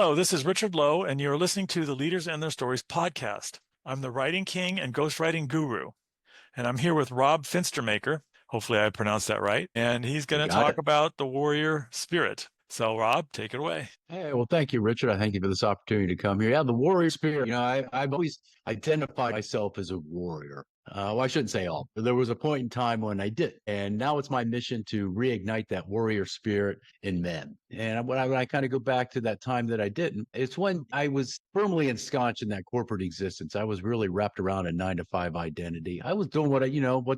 Hello, this is Richard Lowe, and you're listening to the Leaders and Their Stories podcast. I'm the writing king and ghostwriting guru, and I'm here with Rob Fenstermaker. Hopefully I pronounced that right. And he's You going to got talk it. about the warrior spirit. So Rob, take it away. Hey, well, thank you, Richard. I thank you for this opportunity to come here. Yeah, the warrior spirit. I've always identified myself as a warrior. Well, I shouldn't say all, but there was a point in time when I did. And now it's my mission to reignite that warrior spirit in men. And when I kind of go back to that time that I didn't, it's when I was firmly ensconced in that corporate existence. I was really wrapped around a 9-to-5 identity. I was doing what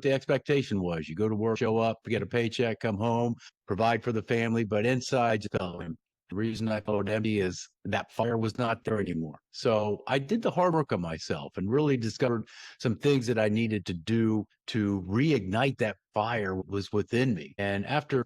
the expectation was. You go to work, show up, get a paycheck, come home, provide for the family, but inside, just felt empty. The reason I felt empty is that fire was not there anymore. So I did the hard work on myself and really discovered some things that I needed to do to reignite that fire was within me. And after,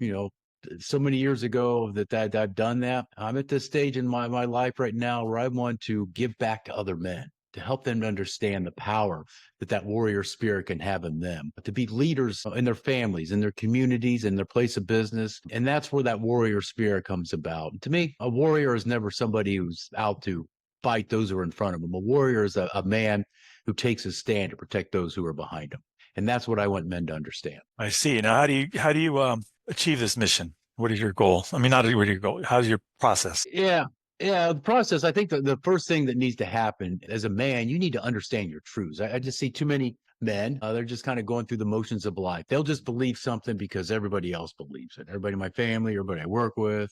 so many years ago that I've done that, I'm at this stage in my life right now where I want to give back to other men, to help them to understand the power that warrior spirit can have in them, to be leaders in their families, in their communities, in their place of business. And that's where that warrior spirit comes about. To me, a warrior is never somebody who's out to fight those who are in front of him. A warrior is a man who takes a stand to protect those who are behind him. And that's what I want men to understand. I see. Now, how do you achieve this mission? What is your goal? I mean, not what is your goal. How's your process? Yeah. Yeah, the process, I think the first thing that needs to happen as a man, you need to understand your truths. I just see too many men, they're just kind of going through the motions of life. They'll just believe something because everybody else believes it. Everybody in my family, everybody I work with,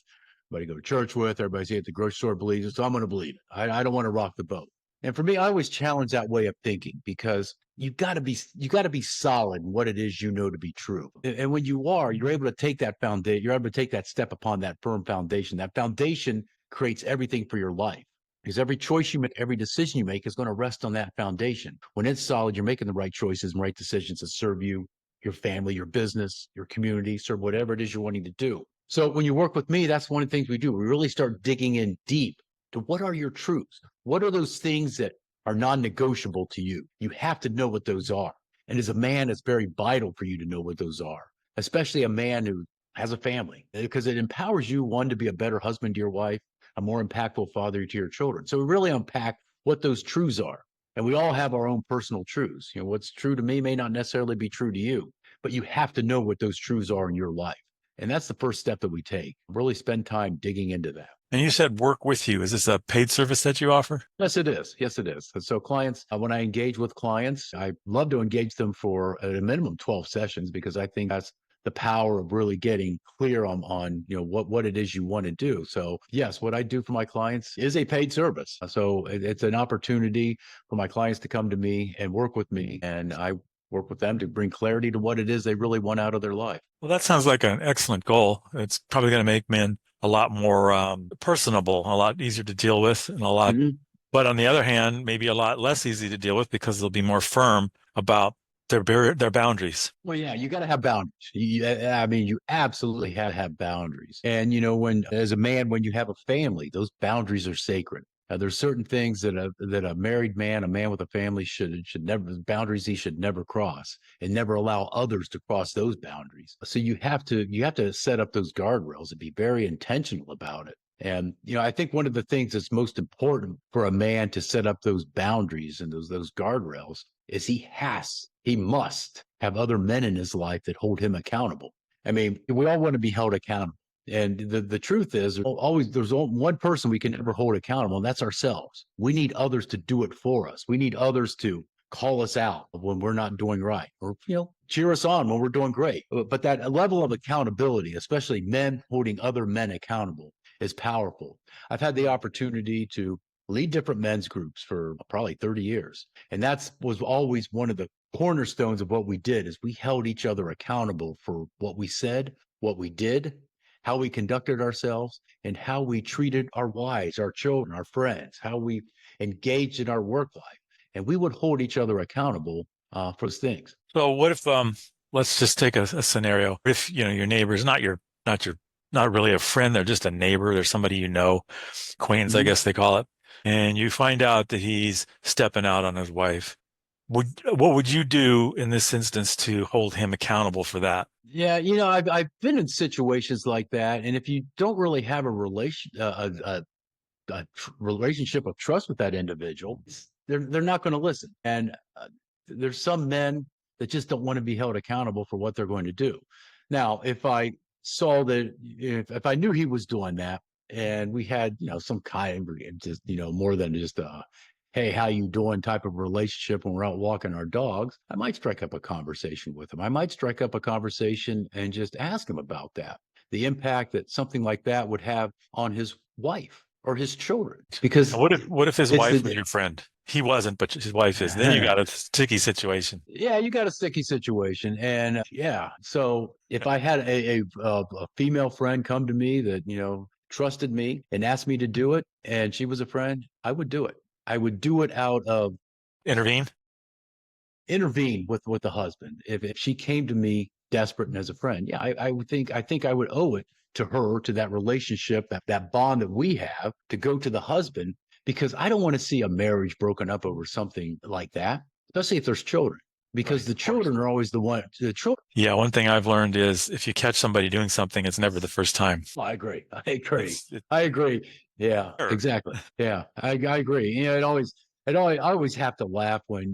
everybody I go to church with, everybody see at the grocery store believes it, so I'm going to believe it. I don't want to rock the boat. And for me, I always challenge that way of thinking because you got to be solid in what it is you know to be true. And when you are, you're able to take that foundation, you're able to take that step upon that firm foundation. That foundation creates everything for your life because every choice you make, every decision you make is going to rest on that foundation. When it's solid, you're making the right choices and right decisions that serve you, your family, your business, your community, serve whatever it is you're wanting to do. So when you work with me, that's one of the things we do. We really start digging in deep to what are your truths? What are those things that are non-negotiable to you? You have to know what those are. And as a man, it's very vital for you to know what those are, especially a man who has a family, because it empowers you, one, to be a better husband to your wife, a more impactful father to your children. So we really unpack what those truths are. And we all have our own personal truths. What's true to me may not necessarily be true to you, but you have to know what those truths are in your life. And that's the first step that we take. Really spend time digging into that. And you said work with you. Is this a paid service that you offer? Yes, it is. Yes, it is. And so clients, when I engage with clients, I love to engage them for at a minimum 12 sessions because I think that's the power of really getting clear on what it is you want to do. So yes, what I do for my clients is a paid service. So it's an opportunity for my clients to come to me and work with me. And I work with them to bring clarity to what it is they really want out of their life. Well, that sounds like an excellent goal. It's probably going to make men a lot more personable, a lot easier to deal with, and but on the other hand, maybe a lot less easy to deal with because they'll be more firm about their boundaries. Well, yeah, you got to have boundaries. You absolutely have to have boundaries. And when as a man, when you have a family, those boundaries are sacred. There's certain things that a married man, a man with a family should never boundaries he should never cross and never allow others to cross those boundaries. So you have to set up those guardrails and be very intentional about it. And I think one of the things that's most important for a man to set up those boundaries and those guardrails is he must have other men in his life that hold him accountable. I mean, we all want to be held accountable. And the truth is there's only one person we can ever hold accountable, and that's ourselves. We need others to do it for us. We need others to call us out when we're not doing right or, cheer us on when we're doing great. But that level of accountability, especially men holding other men accountable, is powerful. I've had the opportunity to lead different men's groups for probably 30 years. And that was always one of the cornerstones of what we did is we held each other accountable for what we said, what we did, how we conducted ourselves, and how we treated our wives, our children, our friends, how we engaged in our work life. And we would hold each other accountable for those things. So what if let's just take a scenario. If your neighbor is not really a friend, they're just a neighbor, they're somebody acquaintance, I guess they call it, and you find out that he's stepping out on his wife. What would you do in this instance to hold him accountable for that? Yeah, I've been in situations like that, and if you don't really have a relation, relationship of trust with that individual, they're not going to listen. And there's some men that just don't want to be held accountable for what they're going to do. Now, if I saw that, if I knew he was doing that, and we had, some kind of just, more than just hey, how you doing type of relationship when we're out walking our dogs, I might strike up a conversation with him. I might strike up a conversation and just ask him about that, the impact that something like that would have on his wife or his children. Because And what if his it's wife was the your friend? He wasn't, but his wife is. Then you got a sticky situation. yeah, you got a sticky situation. And yeah, so if I had a female friend come to me that, trusted me and asked me to do it, and she was a friend, I would do it. I would do it out of Intervene. intervene with the husband. If she came to me desperate and as a friend, yeah, I think I would owe it to her, to that relationship, that bond that we have, to go to the husband, because I don't want to see a marriage broken up over something like that, especially if there's children, Right, because the of course. children are always the children. Yeah, one thing I've learned is if you catch somebody doing something, it's never the first time. I agree. I agree. It's I agree. Yeah, sure. exactly. Yeah, I agree. I always have to laugh when,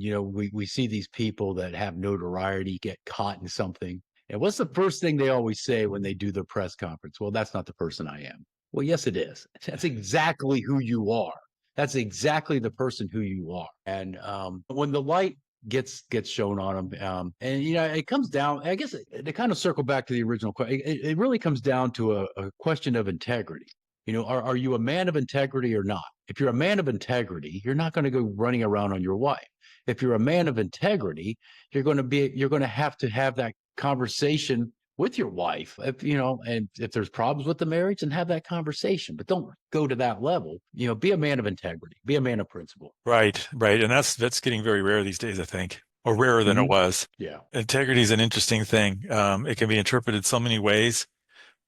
we see these people that have notoriety get caught in something. And what's the first thing they always say when they do their press conference? Well, that's not the person I am. Well, yes, it is. That's exactly who you are. That's exactly the person who you are. And when the light gets shown on them, and it comes down, I guess, to kind of circle back to the original question, it really comes down to a question of integrity. Are you a man of integrity or not? If you're a man of integrity, you're not going to go running around on your wife. If you're a man of integrity, you're going to have that conversation with your wife. And if there's problems with the marriage, then have that conversation, but don't go to that level. Be a man of integrity, be a man of principle. Right, right. And that's getting very rare these days, I think, or rarer than it Mhm. was. Yeah. Integrity is an interesting thing. It can be interpreted so many ways,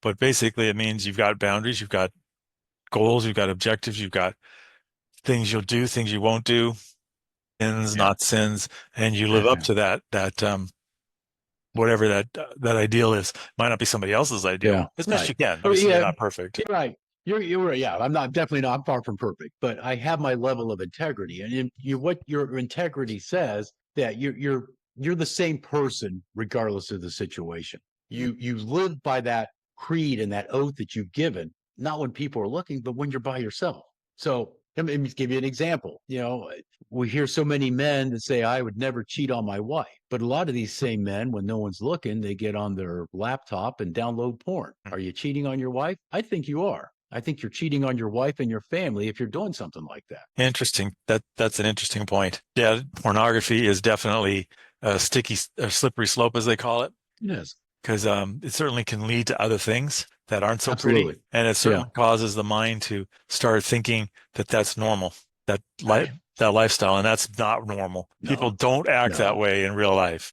but basically it means you've got boundaries, you've got goals, you've got objectives, you've got things you'll do, things you won't do, sins, Yeah. not sins, and you live up to that whatever that ideal is. Might not be somebody else's ideal, Yeah. as best Right. you can. Oh, Obviously, you're yeah. not perfect. You're right. You're right. Yeah, I'm definitely not. I'm far from perfect, but I have my level of integrity, and what your integrity says, that you're the same person regardless of the situation. You live by that creed and that oath that you've given, not when people are looking, but when you're by yourself. So let me give you an example. We hear so many men that say, I would never cheat on my wife. But a lot of these same men, when no one's looking, they get on their laptop and download porn. Are you cheating on your wife? I think you are. I think you're cheating on your wife and your family if you're doing something like that. Interesting. That's an interesting point. Yeah, pornography is definitely a slippery slope, as they call it, Yes, because it certainly can lead to other things that aren't so pretty, absolutely. and it Yeah. certainly causes the mind to start thinking that that's normal, that Right. that lifestyle, and that's not normal. People No, don't act that no. way in real life.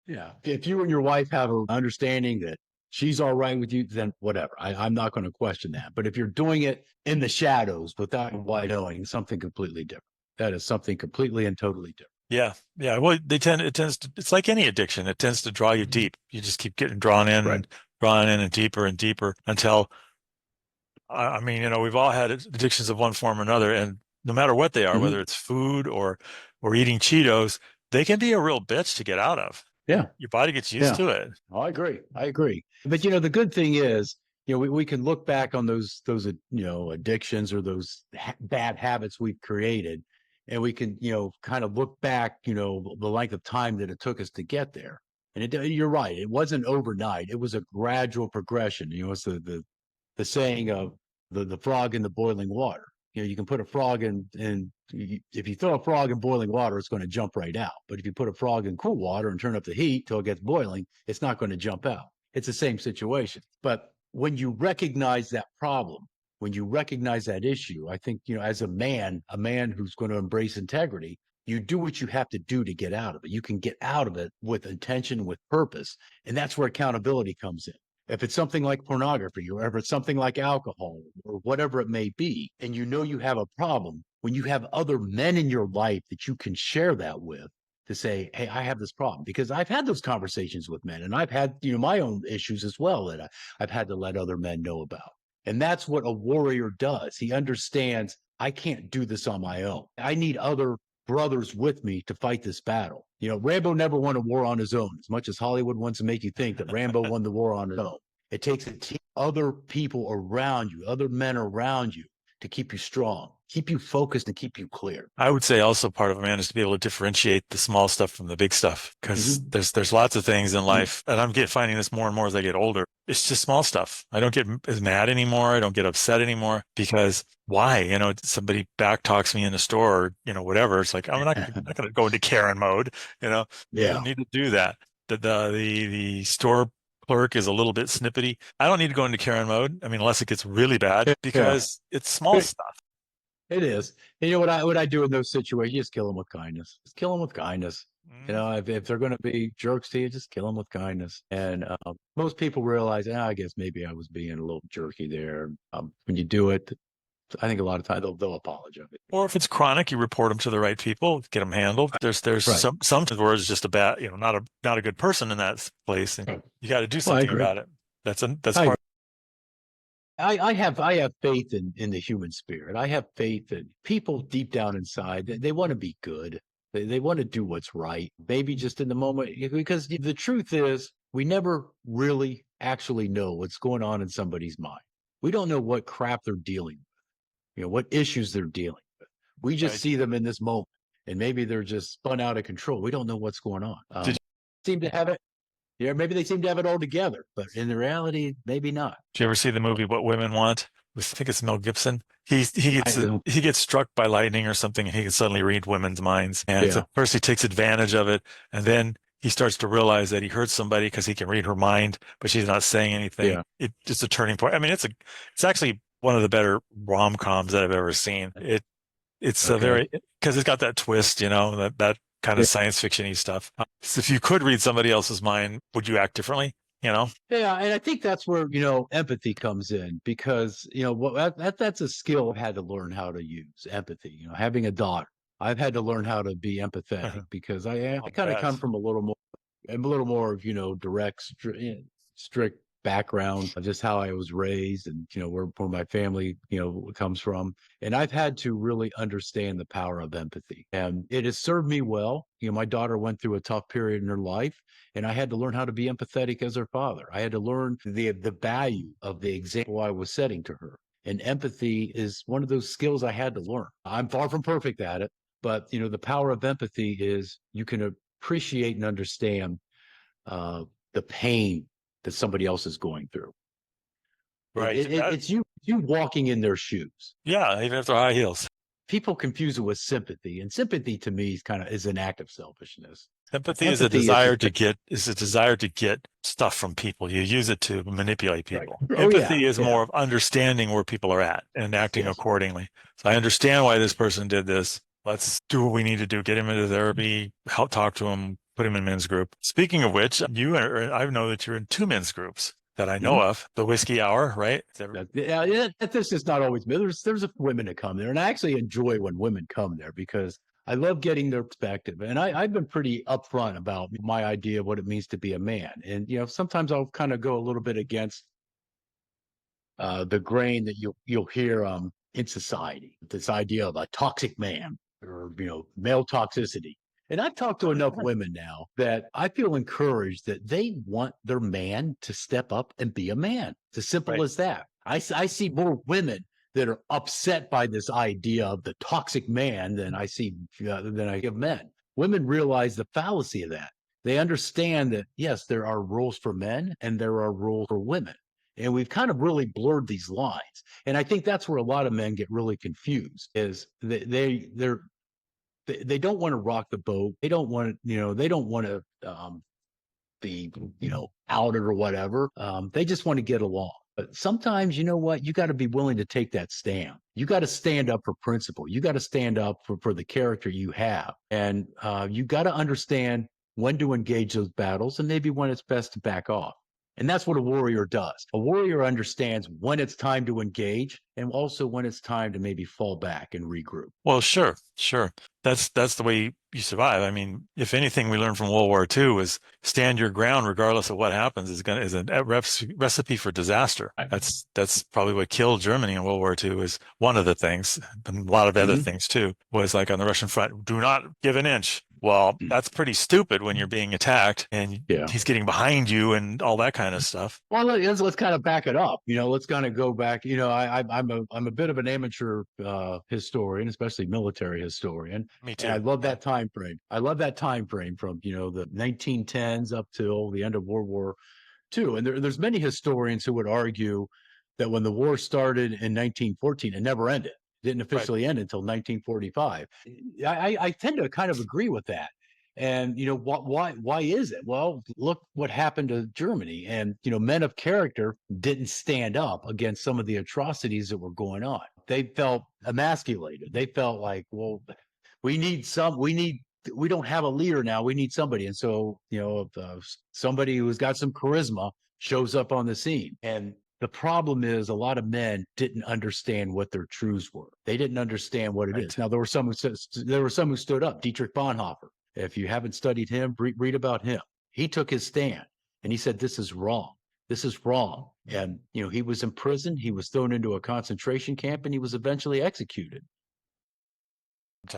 Yeah. If you and your wife have an understanding that she's all right with you, then whatever. I'm not going to question that. But if you're doing it in the shadows without wide knowing, something completely different. That is something completely and totally different. Yeah, yeah. Well, it tends to, it's like any addiction. It tends to draw you deep. You just keep getting Right. drawn in and deeper until, I mean, we've all had addictions of one form or another, and no matter what they are, Hmm. whether it's food or eating Cheetos, they can be a real bitch to get out of. Yeah. Your body gets used Yeah. to it. Oh, I agree. I agree. But the good thing is, we can look back on those addictions or those bad habits we've created, and we can kind of look back, the length of time that it took us to get there. And you're right, it wasn't overnight. It was a gradual progression. It's the saying of the frog in the boiling water. You can put a frog if you throw a frog in boiling water, it's going to jump right out. But if you put a frog in cool water and turn up the heat till it gets boiling, it's not going to jump out. It's the same situation. But when you recognize that problem, when you recognize that issue, I think, as a man who's going to embrace integrity, you do what you have to do to get out of it. You can get out of it with intention, with purpose. And that's where accountability comes in. If it's something like pornography, or if it's something like alcohol, or whatever it may be, and you have a problem, when you have other men in your life that you can share that with, to say, hey, I have this problem, because I've had those conversations with men, and I've had my own issues as well that I've had to let other men know about. And that's what a warrior does. He understands, I can't do this on my own. I need other brothers with me to fight this battle. Rambo never won a war on his own, as much as Hollywood wants to make you think that Rambo won the war on his own. It takes a team, other people around you, other men around you, to keep you strong, keep you focused, and keep you clear. I would say also part of a man is to be able to differentiate the small stuff from the big stuff, because there's lots of things in life, and I'm finding this more and more as I get older. It's just small stuff. I don't get as mad anymore. I don't get upset anymore, because why? Somebody back talks me in the store, or whatever. It's like, I'm not going to go into Karen mode. You don't need to do that. The store clerk is a little bit snippety. I don't need to go into Karen mode. I mean, unless it gets really bad, because it's small stuff. It is. And what I do in those situations, you just kill them with kindness. Just kill them with kindness. If they're going to be jerks to you, just kill them with kindness. And most people realize, I guess maybe I was being a little jerky there. When you do it, I think a lot of times they'll apologize. Or if it's chronic, you report them to the right people, get them handled. There's right. some where it's just a bad, not a good person in that place, and you got to do something about it. That's part. I have faith in the human spirit. I have faith that people deep down inside, they want to be good. They want to do what's right. Maybe just in the moment, because the truth is, we never really actually know what's going on in somebody's mind. We don't know what crap they're dealing with, what issues they're dealing with. We just see them in this moment, and maybe they're just spun out of control. We don't know what's going on. Seem to have it. Yeah, maybe they seem to have it all together, but in the reality, maybe not. Did you ever see the movie What Women Want? I think it's Mel Gibson. He gets struck by lightning or something, and he can suddenly read women's minds. And at first he takes advantage of it, and then he starts to realize that he hurt somebody because he can read her mind, but she's not saying anything. Yeah. It's just a turning point. I mean, it's actually one of the better rom-coms that I've ever seen. It's a very, because it's got that twist, that kind of science fiction-y stuff. So if you could read somebody else's mind, would you act differently? Yeah, and I think that's where empathy comes in, because that's a skill I've had to learn how to use. Empathy, having a daughter, I've had to learn how to be empathetic because I kind of come from a little more direct, strict background of just how I was raised, and where my family comes from, and I've had to really understand the power of empathy, and it has served me well. My daughter went through a tough period in her life, and I had to learn how to be empathetic as her father. I had to learn the value of the example I was setting to her, and empathy is one of those skills I had to learn. I'm far from perfect at it, but the power of empathy is you can appreciate and understand the pain that somebody else is going through. Right. It's you walking in their shoes. Yeah, even if they're high heels. People confuse it with sympathy, and sympathy to me is an act of selfishness. Empathy is a desire to get stuff from people. You use it to manipulate people. Right. Empathy is more of understanding where people are at and acting accordingly. So I understand why this person did this. Let's do what we need to do. Get him into therapy, help talk to him, put him in men's group. Speaking of which, I know that you're in 2 men's groups that I know of. The Whiskey Hour, right? This is not always me. There's women that come there, and I actually enjoy when women come there because I love getting their perspective. And I've been pretty upfront about my idea of what it means to be a man. And sometimes I'll kind of go a little bit against the grain that you'll hear in society. This idea of a toxic man, or male toxicity. And I've talked to enough women now that I feel encouraged that they want their man to step up and be a man. It's as simple as that. I see more women that are upset by this idea of the toxic man than I give men. Women realize the fallacy of that. They understand that, yes, there are rules for men and there are rules for women. And we've kind of really blurred these lines. And I think that's where a lot of men get really confused, is they don't want to rock the boat. They don't want to, be, outed or whatever. They just want to get along. But sometimes, you got to be willing to take that stand. You got to stand up for principle. You got to stand up for the character you have. And you got to understand when to engage those battles and maybe when it's best to back off. And that's what a warrior does. A warrior understands when it's time to engage and also when it's time to maybe fall back and regroup. Well, sure, sure. That's the way you survive. I mean, if anything we learned from World War II is stand your ground regardless of what happens is a recipe for disaster. That's probably what killed Germany in World War II is one of the things, and a lot of other things too, was like on the Russian front, do not give an inch. Well, that's pretty stupid when you're being attacked and he's getting behind you and all that kind of stuff. Well, let's kind of back it up. Let's kind of go back. I'm a bit of an amateur historian, especially military historian. Me too. And I love that time frame. I love that time frame from the 1910s up till the end of World War II. And there's many historians who would argue that when the war started in 1914, it never ended. Didn't officially end until 1945. I tend to kind of agree with that. And why is it? Well, look what happened to Germany, and men of character didn't stand up against some of the atrocities that were going on. They felt emasculated. They felt like, well, we don't have a leader now. We need somebody. And so somebody who's got some charisma shows up on the scene. And the problem is a lot of men didn't understand what their truths were. They didn't understand what it is. Now, there were some who stood up. Dietrich Bonhoeffer. If you haven't studied him, read about him. He took his stand and he said, this is wrong. This is wrong. And, he was imprisoned. He was thrown into a concentration camp and he was eventually executed.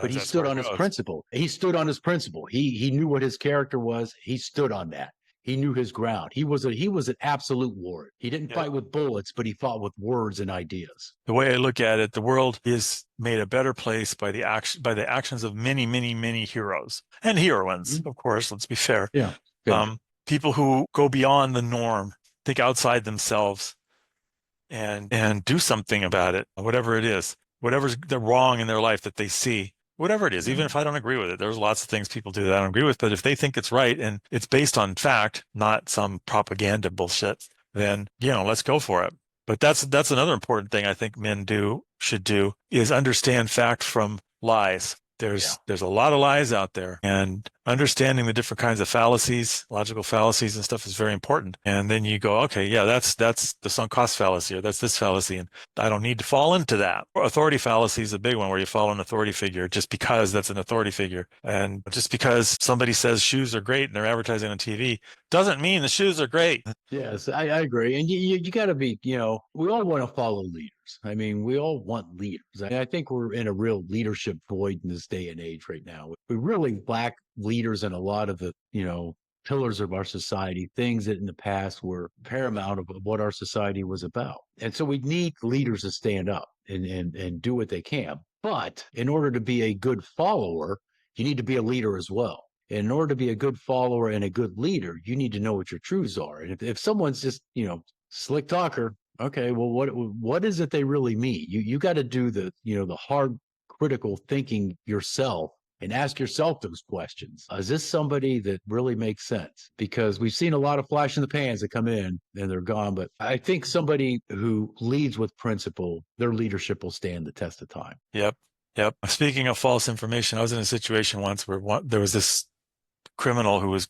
But he stood on his principle. He stood on his principle. He knew what his character was. He stood on that. He knew his ground. He was an absolute warrior. He didn't fight with bullets, but he fought with words and ideas. The way I look at it, the world is made a better place by the actions of many, many, many heroes and heroines, of course. Let's be fair. Yeah. People who go beyond the norm, think outside themselves, and do something about it, whatever it is, whatever's the wrong in their life that they see. Whatever it is, even if I don't agree with it, there's lots of things people do that I don't agree with. But if they think it's right and it's based on fact, not some propaganda bullshit, then, let's go for it. But that's another important thing I think men should do is understand fact from lies. There's a lot of lies out there, and understanding the different kinds of fallacies, logical fallacies and stuff is very important. And then you go, okay, yeah, that's the sunk cost fallacy, or that's this fallacy, and I don't need to fall into that. Authority fallacy is a big one where you follow an authority figure just because that's an authority figure. And just because somebody says shoes are great and they're advertising on TV doesn't mean the shoes are great. Yes, I agree. And you got to be, we all want to follow leaders. I mean, we all want leaders. I think we're in a real leadership void in this day and age right now. We really lack leaders in a lot of the, pillars of our society, things that in the past were paramount of what our society was about. And so we need leaders to stand up and do what they can. But in order to be a good follower, you need to be a leader as well. And in order to be a good follower and a good leader, you need to know what your truths are. And if someone's just, slick talker, okay, well, what is it they really mean? You got to do the hard critical thinking yourself and ask yourself those questions. Is this somebody that really makes sense? Because we've seen a lot of flash in the pans that come in and they're gone. But I think somebody who leads with principle, their leadership will stand the test of time. Yep. Speaking of false information, I was in a situation once where there was this criminal who'd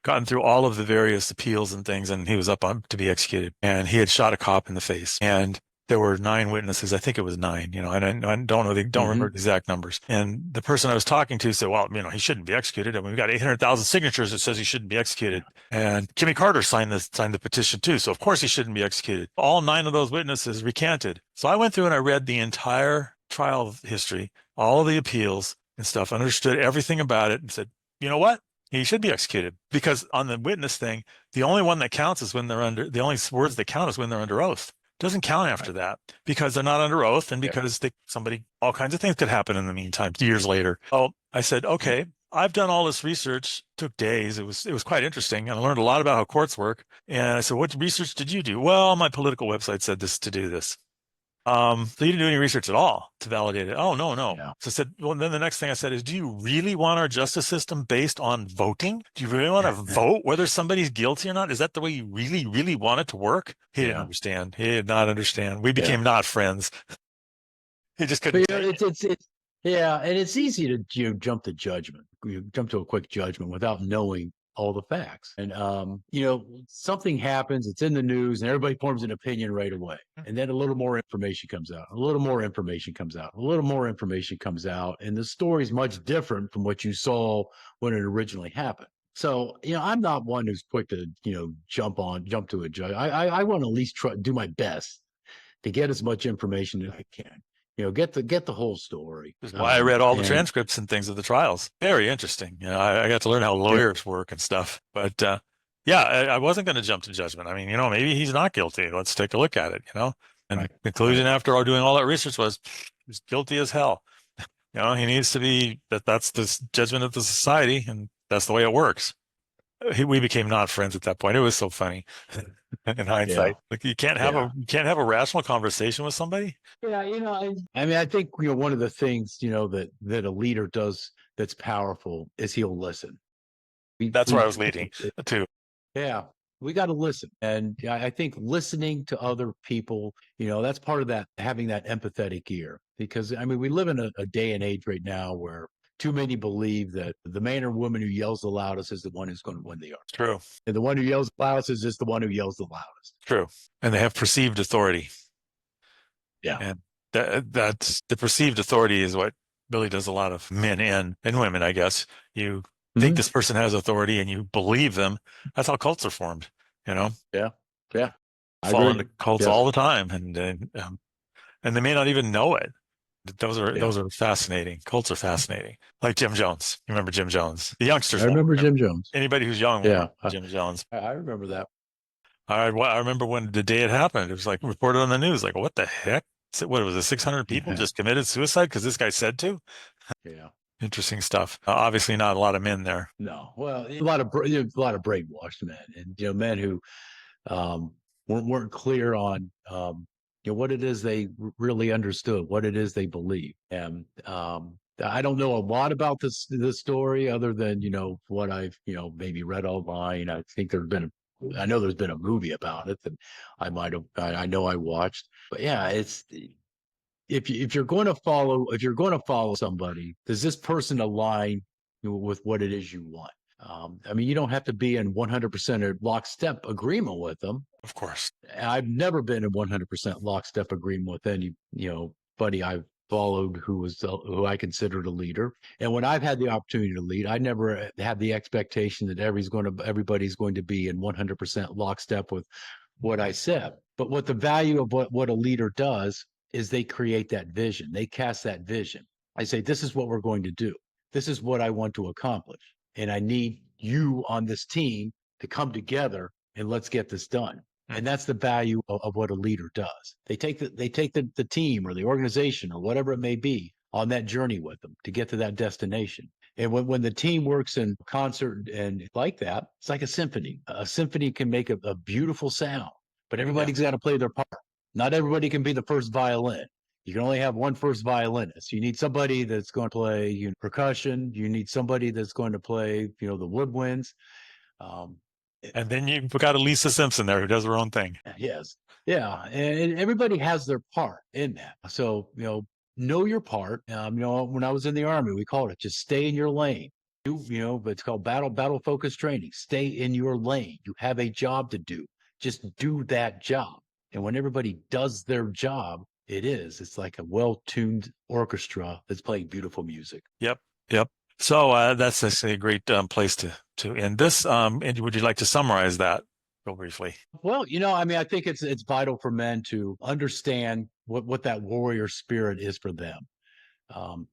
gotten through all of the various appeals and things, and he was up on to be executed. And he had shot a cop in the face. And there were 9 witnesses. I think it was 9, I don't know. They don't remember the exact numbers. And the person I was talking to said, well, he shouldn't be executed. I mean, we've got 800,000 signatures that says he shouldn't be executed. And Jimmy Carter signed the petition too. So of course he shouldn't be executed. All 9 of those witnesses recanted. So I went through and I read the entire trial history, all of the appeals and stuff, understood everything about it and said, you know what? He should be executed, because on the witness thing, the only one that counts is when the only words that count is when they're under oath. Doesn't count after that because they're not under oath, and because all kinds of things could happen in the meantime, years later. Oh, I said, okay, I've done all this research. It took days. It was quite interesting. And I learned a lot about how courts work. And I said, what research did you do? Well, my political website said this to do this. So you didn't do any research at all to validate it. Oh, no. Yeah. So I said, well, then the next thing I said is, do you really want our justice system based on voting? Do you really want to vote whether somebody's guilty or not? Is that the way you really, really want it to work? He didn't understand. He did not understand. We became not friends. He just couldn't. And it's easy to jump to judgment. You jump to a quick judgment without knowing all the facts. And, something happens, it's in the news, and everybody forms an opinion right away. And then a little more information comes out, a little more information comes out, a little more information comes out. And the story is much different from what you saw when it originally happened. So, I'm not one who's quick to, jump to a judge. I want to at least do my best to get as much information as I can. Get the whole story. This is why I read all the And transcripts and things of the trials. Very interesting. I got to learn how lawyers work and stuff. But yeah, I wasn't going to jump to judgment. I mean, maybe he's not guilty. Let's take a look at it, And the conclusion after doing all that research was he's guilty as hell. He needs to be, that's the judgment of the society, and that's the way it works. We became not friends at that point. It was so funny in hindsight. Like you can't have a rational conversation with somebody. Yeah, I mean, I think one of the things that a leader does that's powerful is he'll listen. That's where I was leading too. Yeah, we got to listen, and I think listening to other people, that's part of that, having that empathetic ear. Because I mean, we live in a day and age right now where too many believe that the man or woman who yells the loudest is the one who's going to win the argument. True. And the one who yells the loudest is just the one who yells the loudest. True. And they have perceived authority. Yeah. And that's the perceived authority is what really does a lot of men and women, I guess. You think this person has authority and you believe them. That's how cults are formed, Yeah. Yeah. Fall into cults all the time. And they may not even know it. Those are fascinating. Cults are fascinating. Like Jim Jones. You remember Jim Jones? The youngsters. I remember Jim Jones. Anybody who's young, Jim Jones. I remember that. I remember when the day it happened. It was like reported on the news. Like, what the heck? What was it? 600 people just committed suicide because this guy said to. Yeah. Interesting stuff. Obviously, not a lot of men there. No. Well, a lot of brainwashed men, and men who weren't clear on what it is they really understood, what it is they believe. And I don't know a lot about this story other than, what I've, maybe read online. I think I know there's been a movie about it that I know I watched. But yeah, it's, if you're going to follow somebody, does this person align with what it is you want? I mean, you don't have to be in 100% lockstep agreement with them. Of course. I've never been in 100% lockstep agreement with any, buddy I've followed who I considered a leader. And when I've had the opportunity to lead, I never had the expectation that everybody's going to be in 100% lockstep with what I said. But what the value of what a leader does is they create that vision. They cast that vision. I say, this is what we're going to do. This is what I want to accomplish. And I need you on this team to come together and let's get this done. And that's the value of what a leader does. They take the team or the organization or whatever it may be on that journey with them to get to that destination. And when the team works in concert and like that, it's like a symphony. A symphony can make a beautiful sound, but everybody's got to play their part. Not everybody can be the first violin. You can only have one first violinist. You need somebody that's going to play percussion. You need somebody that's going to play, the woodwinds. And then you've got a Lisa Simpson there who does her own thing. Yes. Yeah. And everybody has their part in that. So, know your part. When I was in the Army, we called it just stay in your lane. But it's called battle focused training. Stay in your lane. You have a job to do. Just do that job. And when everybody does their job, it's like a well-tuned orchestra that's playing beautiful music. Yep. So that's actually a great place to end this. And would you like to summarize that real briefly? Well, I think it's vital for men to understand what that warrior spirit is for them.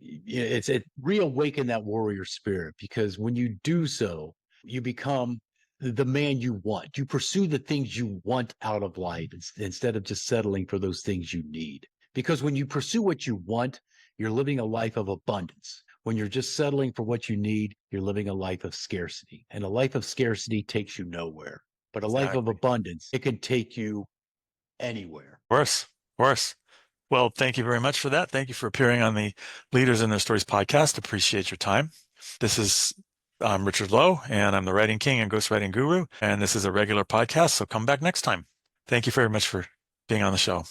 It's reawaken that warrior spirit, because when you do so, you become the man you want. You pursue the things you want out of life instead of just settling for those things you need. Because when you pursue what you want, you're living a life of abundance. When you're just settling for what you need, you're living a life of scarcity. And a life of scarcity takes you nowhere. But a life of abundance, it can take you anywhere. Of course. Well, thank you very much for that. Thank you for appearing on the Leaders in Their Stories podcast. Appreciate your time. I'm Richard Lowe, and I'm the Writing King and Ghostwriting Guru. And this is a regular podcast, so come back next time. Thank you very much for being on the show.